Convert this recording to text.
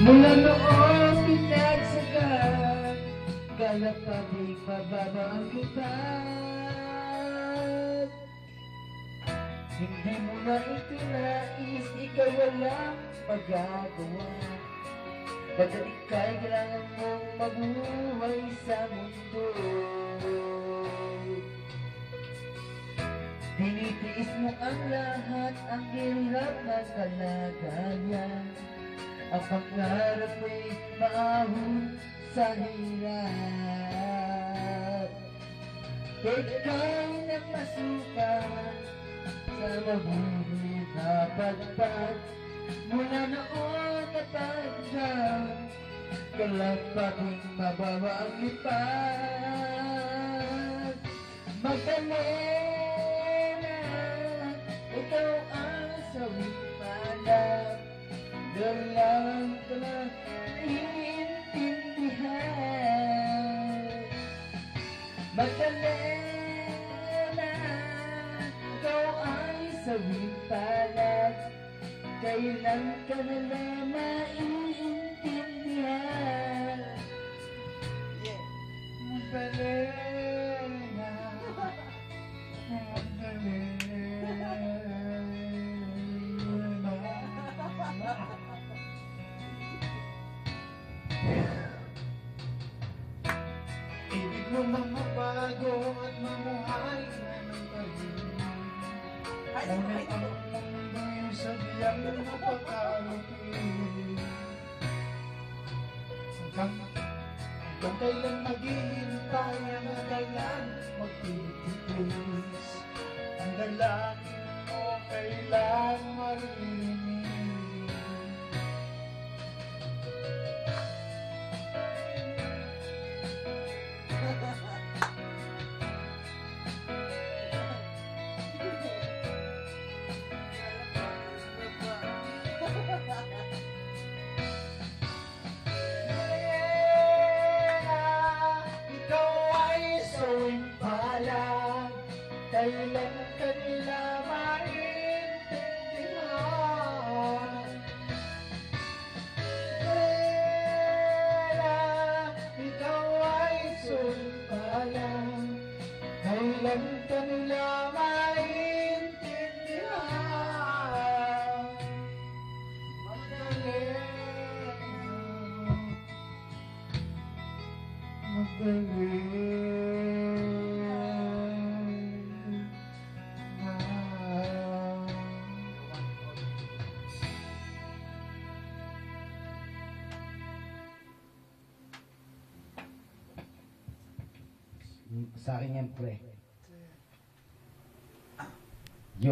Mula noong pinagsagan, galap kaming mababa ang lupad. Hindi mo na itinais, ikaw walang magagawa. Pagkat ika'y kailangan mong mabuhay sa mundo. Tinitiis mo ang lahat, ang hirap ng kalagayan. Ang pangarap mo'y maahon sa hirap. Ika'y nagmasukan sa mabuhay na pagpag. Mula noon napagdang kalapaging mabawa ang lipad. Magdalena, ikaw ang sawing palad. Dalang ka na iintindihan. Magdalena, ikaw ay sawing palad. Kailan ka nila maiintindihan? Magdalena, Magdalena. Ibig mo mabago at mamuhay na ng pag-ibig. Ngunit ang mundo'y sadyang napakalutin. Hanggang kailan maghihintay, hanggang kailan magtitiis. Ang dalangin mo kailan marinig. Kailan ka nila maintindihan? Kaya ikaw ay sumpalan. Kailan ka nila maintindihan? Magdalena, Magdalena. Sa akin yan, pre.